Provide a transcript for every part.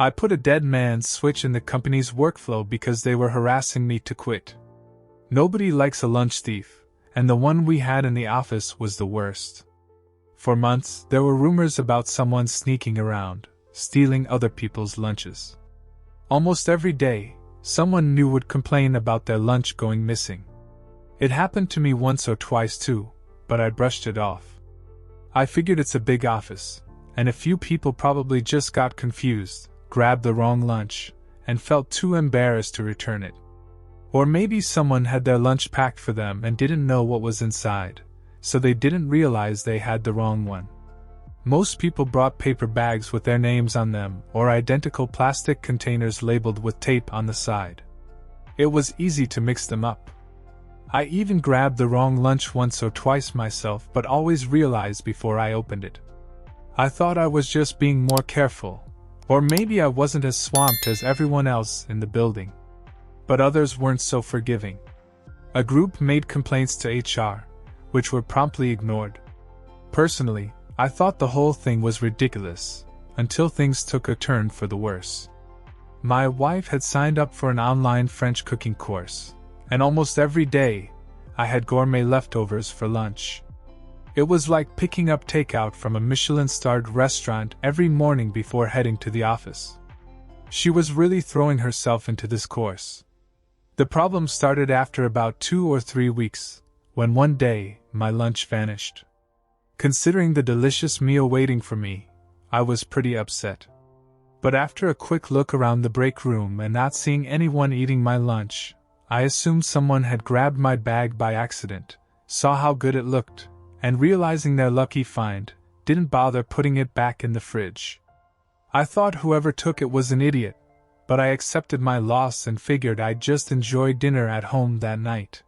I put a dead man's switch in the company's workflow because they were harassing me to quit. Nobody likes a lunch thief, and the one we had in the office was the worst. For months, there were rumors about someone sneaking around, stealing other people's lunches. Almost every day, someone new would complain about their lunch going missing. It happened to me once or twice too, but I brushed it off. I figured it's a big office, and a few people probably just got confused, grabbed the wrong lunch, and felt too embarrassed to return it. Or maybe someone had their lunch packed for them and didn't know what was inside, so they didn't realize they had the wrong one. Most people brought paper bags with their names on them or identical plastic containers labeled with tape on the side. It was easy to mix them up. I even grabbed the wrong lunch once or twice myself, but always realized before I opened it. I thought I was just being more careful, or maybe I wasn't as swamped as everyone else in the building. But others weren't so forgiving. A group made complaints to HR, which were promptly ignored. Personally, I thought the whole thing was ridiculous, until things took a turn for the worse. My wife had signed up for an online French cooking course, and almost every day, I had gourmet leftovers for lunch. It was like picking up takeout from a Michelin-starred restaurant every morning before heading to the office. She was really throwing herself into this course. The problem started after about 2 or 3 weeks, when one day, my lunch vanished. Considering the delicious meal waiting for me, I was pretty upset. But after a quick look around the break room and not seeing anyone eating my lunch, I assumed someone had grabbed my bag by accident, saw how good it looked, and realizing their lucky find, didn't bother putting it back in the fridge. I thought whoever took it was an idiot, but I accepted my loss and figured I'd just enjoy dinner at home that night.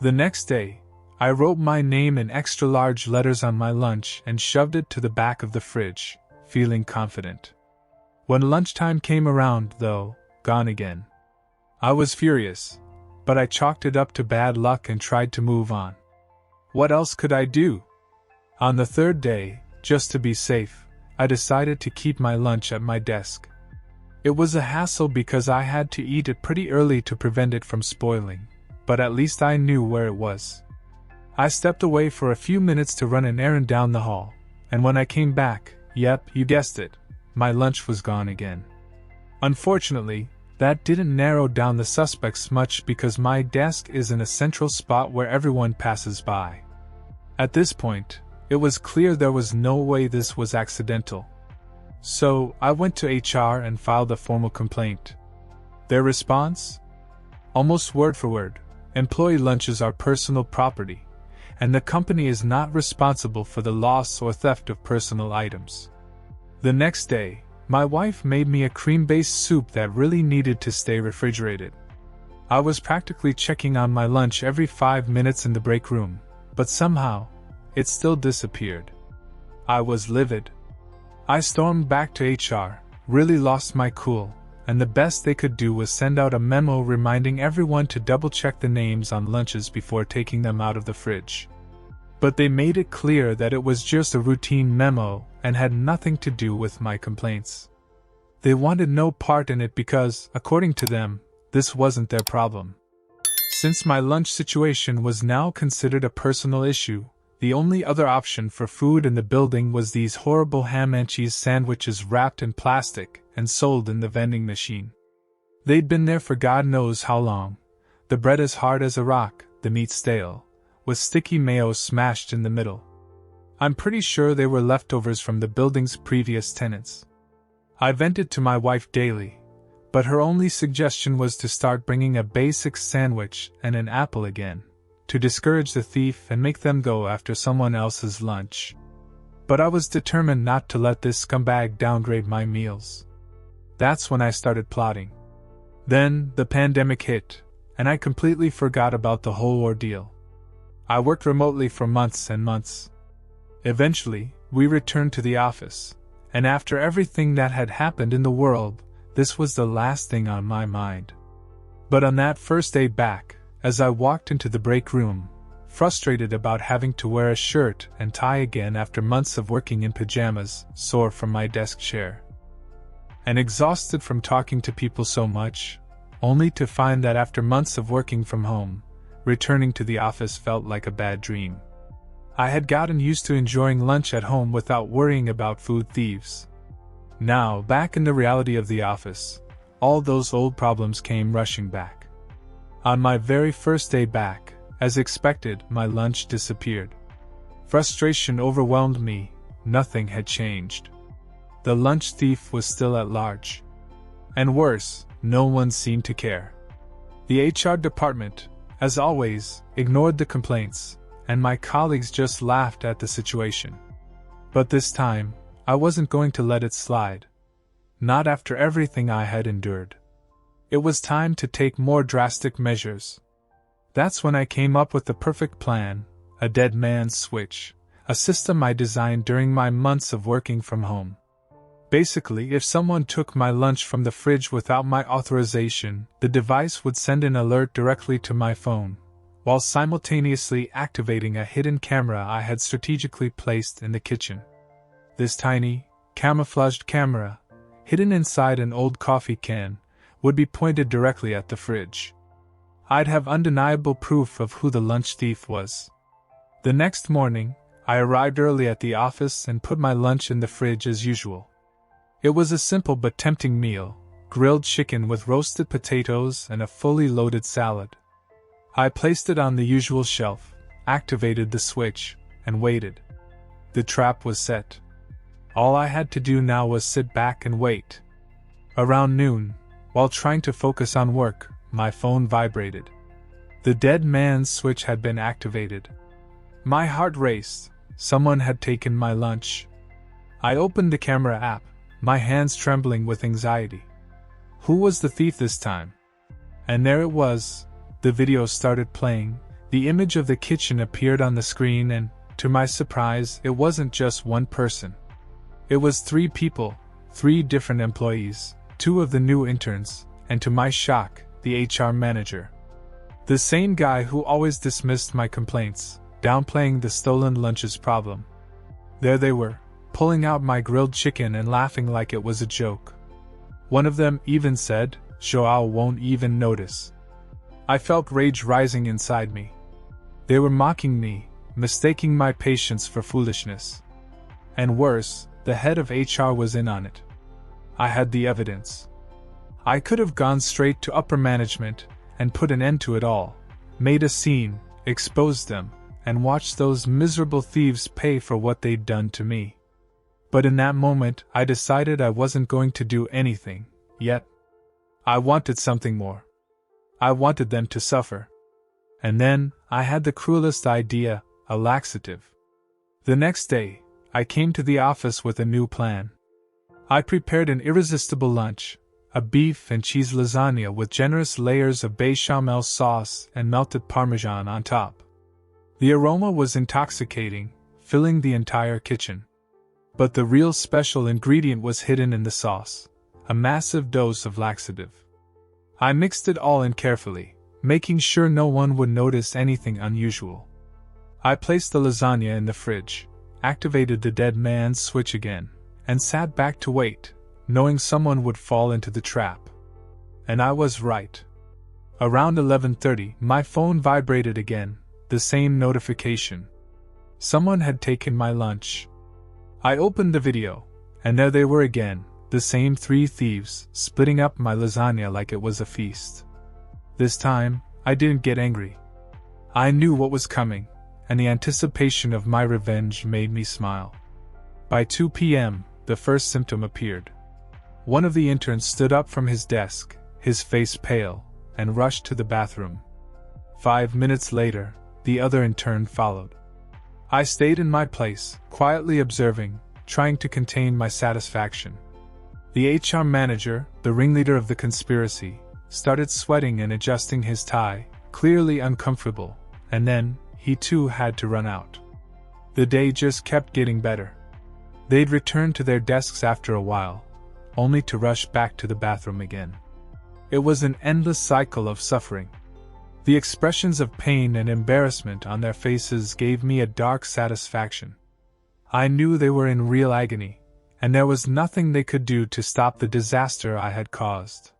The next day, I wrote my name in extra large letters on my lunch and shoved it to the back of the fridge, feeling confident. When lunchtime came around, though, gone again. I was furious, but I chalked it up to bad luck and tried to move on. What else could I do? On the third day, just to be safe, I decided to keep my lunch at my desk. It was a hassle because I had to eat it pretty early to prevent it from spoiling, but at least I knew where it was. I stepped away for a few minutes to run an errand down the hall, and when I came back, yep, you guessed it, my lunch was gone again. Unfortunately, that didn't narrow down the suspects much because my desk is in a central spot where everyone passes by. At this point, it was clear there was no way this was accidental. So, I went to HR and filed a formal complaint. Their response? Almost word for word, employee lunches are personal property, and the company is not responsible for the loss or theft of personal items. The next day, my wife made me a cream-based soup that really needed to stay refrigerated. I was practically checking on my lunch every 5 minutes in the break room, but somehow, it still disappeared. I was livid. I stormed back to HR, really lost my cool, and the best they could do was send out a memo reminding everyone to double-check the names on lunches before taking them out of the fridge. But they made it clear that it was just a routine memo and had nothing to do with my complaints. They wanted no part in it because, according to them, this wasn't their problem. Since my lunch situation was now considered a personal issue, the only other option for food in the building was these horrible ham and cheese sandwiches wrapped in plastic and sold in the vending machine. They'd been there for God knows how long. The bread as hard as a rock, the meat stale, with sticky mayo smashed in the middle. I'm pretty sure they were leftovers from the building's previous tenants. I vented to my wife daily, but her only suggestion was to start bringing a basic sandwich and an apple again, to discourage the thief and make them go after someone else's lunch. But I was determined not to let this scumbag downgrade my meals. That's when I started plotting. Then, the pandemic hit, and I completely forgot about the whole ordeal. I worked remotely for months and months. Eventually, we returned to the office, and after everything that had happened in the world, this was the last thing on my mind. But on that first day back, as I walked into the break room, frustrated about having to wear a shirt and tie again after months of working in pajamas, sore from my desk chair, and exhausted from talking to people so much, only to find that after months of working from home, returning to the office felt like a bad dream. I had gotten used to enjoying lunch at home without worrying about food thieves. Now, back in the reality of the office, all those old problems came rushing back. On my very first day back, as expected, my lunch disappeared. Frustration overwhelmed me. Nothing had changed. The lunch thief was still at large. And worse, no one seemed to care. The HR department, as always, ignored the complaints, and my colleagues just laughed at the situation. But this time, I wasn't going to let it slide. Not after everything I had endured. It was time to take more drastic measures. That's when I came up with the perfect plan, a dead man's switch, a system I designed during my months of working from home. Basically, if someone took my lunch from the fridge without my authorization, the device would send an alert directly to my phone, while simultaneously activating a hidden camera I had strategically placed in the kitchen. This tiny, camouflaged camera, hidden inside an old coffee can, would be pointed directly at the fridge. I'd have undeniable proof of who the lunch thief was. The next morning, I arrived early at the office and put my lunch in the fridge as usual. It was a simple but tempting meal, grilled chicken with roasted potatoes and a fully loaded salad. I placed it on the usual shelf, activated the switch, and waited. The trap was set. All I had to do now was sit back and wait. Around noon, while trying to focus on work, my phone vibrated. The dead man's switch had been activated. My heart raced. Someone had taken my lunch. I opened the camera app, my hands trembling with anxiety. Who was the thief this time? And there it was. The video started playing. The image of the kitchen appeared on the screen, and, to my surprise, it wasn't just one person. It was 3 people, 3 different employees, 2 of the new interns, and to my shock, the HR manager. The same guy who always dismissed my complaints, downplaying the stolen lunches problem. There they were, pulling out my grilled chicken and laughing like it was a joke. One of them even said, "Joao won't even notice." I felt rage rising inside me. They were mocking me, mistaking my patience for foolishness. And worse, the head of HR was in on it. I had the evidence. I could have gone straight to upper management and put an end to it all, made a scene, exposed them, and watched those miserable thieves pay for what they'd done to me. But in that moment, I decided I wasn't going to do anything, yet. I wanted something more. I wanted them to suffer. And then, I had the cruelest idea, a laxative. The next day, I came to the office with a new plan. I prepared an irresistible lunch, a beef and cheese lasagna with generous layers of bechamel sauce and melted parmesan on top. The aroma was intoxicating, filling the entire kitchen. But the real special ingredient was hidden in the sauce, a massive dose of laxative. I mixed it all in carefully, making sure no one would notice anything unusual. I placed the lasagna in the fridge, activated the dead man's switch again, and sat back to wait, knowing someone would fall into the trap. And I was right. Around 11:30, my phone vibrated again, the same notification. Someone had taken my lunch. I opened the video, and there they were again, the same 3 thieves, splitting up my lasagna like it was a feast. This time, I didn't get angry. I knew what was coming, and the anticipation of my revenge made me smile. By 2 p.m., the first symptom appeared. One of the interns stood up from his desk, his face pale, and rushed to the bathroom. 5 minutes later, the other intern followed. I stayed in my place, quietly observing, trying to contain my satisfaction. The HR manager, the ringleader of the conspiracy, started sweating and adjusting his tie, clearly uncomfortable, and then, he too had to run out. The day just kept getting better. They'd return to their desks after a while, only to rush back to the bathroom again. It was an endless cycle of suffering. The expressions of pain and embarrassment on their faces gave me a dark satisfaction. I knew they were in real agony, and there was nothing they could do to stop the disaster I had caused.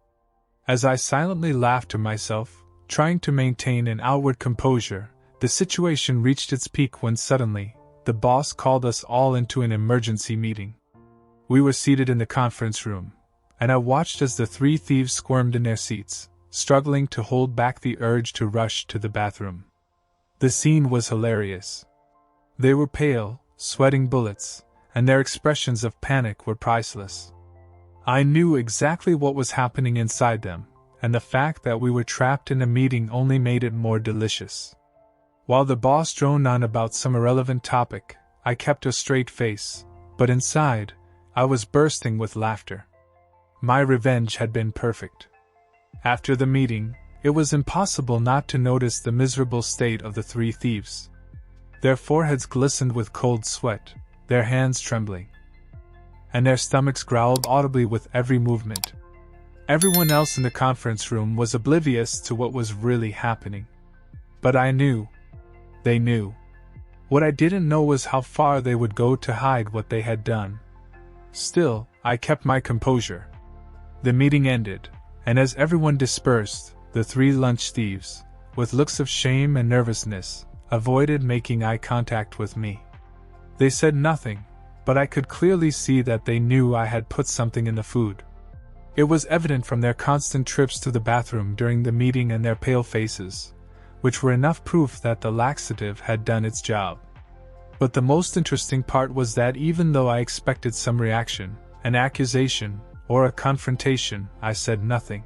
As I silently laughed to myself, trying to maintain an outward composure, the situation reached its peak when suddenly, the boss called us all into an emergency meeting. We were seated in the conference room, and I watched as the three thieves squirmed in their seats, struggling to hold back the urge to rush to the bathroom. The scene was hilarious. They were pale, sweating bullets, and their expressions of panic were priceless. I knew exactly what was happening inside them, and the fact that we were trapped in a meeting only made it more delicious. While the boss droned on about some irrelevant topic, I kept a straight face, but inside, I was bursting with laughter. My revenge had been perfect. After the meeting, it was impossible not to notice the miserable state of the three thieves. Their foreheads glistened with cold sweat, their hands trembling, and their stomachs growled audibly with every movement. Everyone else in the conference room was oblivious to what was really happening. But I knew. They knew. What I didn't know was how far they would go to hide what they had done. Still, I kept my composure. The meeting ended, and as everyone dispersed, the three lunch thieves, with looks of shame and nervousness, avoided making eye contact with me. They said nothing, but I could clearly see that they knew I had put something in the food. It was evident from their constant trips to the bathroom during the meeting and their pale faces, which were enough proof that the laxative had done its job. But the most interesting part was that even though I expected some reaction, an accusation, or a confrontation, I said nothing.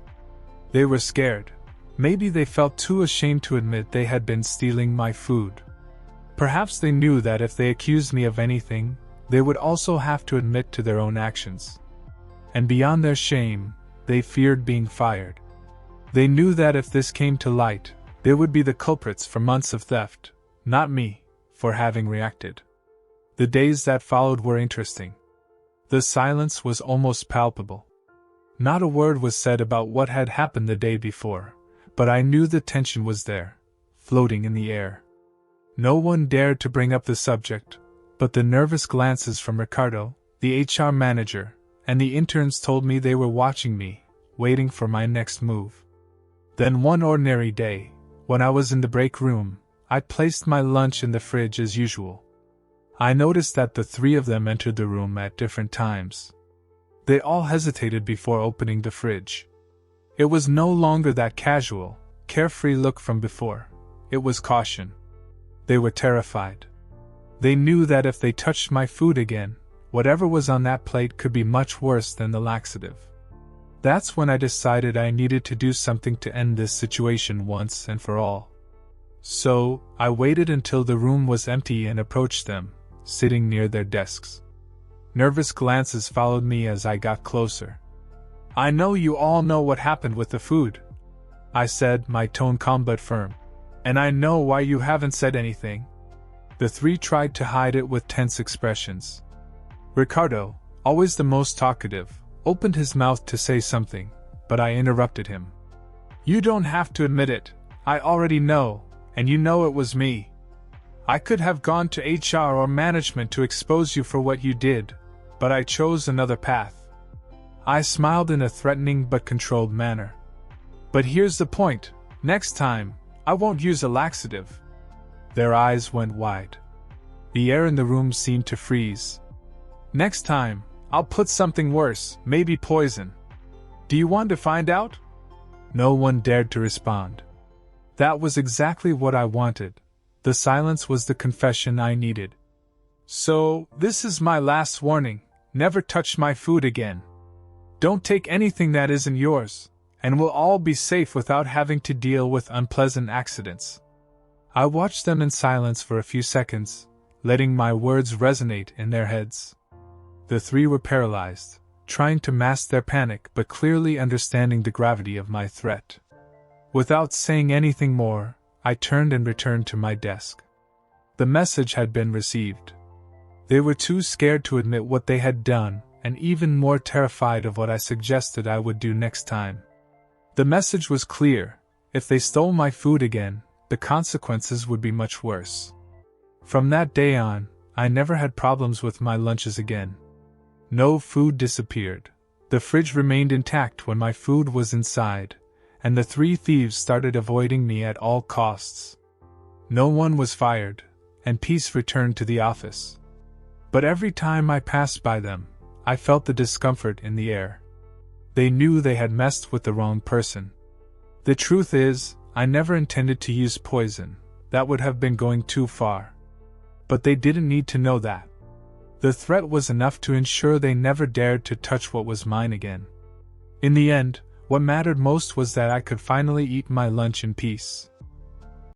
They were scared. Maybe they felt too ashamed to admit they had been stealing my food. Perhaps they knew that if they accused me of anything, they would also have to admit to their own actions. And beyond their shame, they feared being fired. They knew that if this came to light, they would be the culprits for months of theft, not me, for having reacted. The days that followed were interesting. The silence was almost palpable. Not a word was said about what had happened the day before, but I knew the tension was there, floating in the air. No one dared to bring up the subject, but the nervous glances from Ricardo, the HR manager, and the interns told me they were watching me, waiting for my next move. Then one ordinary day, when I was in the break room, I placed my lunch in the fridge as usual. I noticed that the three of them entered the room at different times. They all hesitated before opening the fridge. It was no longer that casual, carefree look from before. It was caution. They were terrified. They knew that if they touched my food again, whatever was on that plate could be much worse than the laxative. That's when I decided I needed to do something to end this situation once and for all. So, I waited until the room was empty and approached them, sitting near their desks. Nervous glances followed me as I got closer. "I know you all know what happened with the food," I said, my tone calm but firm. "And I know why you haven't said anything." The three tried to hide it with tense expressions. Ricardo, always the most talkative, opened his mouth to say something, but I interrupted him. "You don't have to admit it. I already know, and you know it was me. I could have gone to HR or management to expose you for what you did, but I chose another path." I smiled in a threatening but controlled manner. "But here's the point. Next time, I won't use a laxative." Their eyes went wide. The air in the room seemed to freeze. "Next time, I'll put something worse, maybe poison. Do you want to find out?" No one dared to respond. That was exactly what I wanted. The silence was the confession I needed. "So, this is my last warning. Never touch my food again. Don't take anything that isn't yours, and we'll all be safe without having to deal with unpleasant accidents." I watched them in silence for a few seconds, letting my words resonate in their heads. The three were paralyzed, trying to mask their panic but clearly understanding the gravity of my threat. Without saying anything more, I turned and returned to my desk. The message had been received. They were too scared to admit what they had done, and even more terrified of what I suggested I would do next time. The message was clear: if they stole my food again, the consequences would be much worse. From that day on, I never had problems with my lunches again. No food disappeared. The fridge remained intact when my food was inside, and the 3 thieves started avoiding me at all costs. No one was fired, and peace returned to the office. But every time I passed by them, I felt the discomfort in the air. They knew they had messed with the wrong person. The truth is, I never intended to use poison. That would have been going too far. But they didn't need to know that. The threat was enough to ensure they never dared to touch what was mine again. In the end, what mattered most was that I could finally eat my lunch in peace.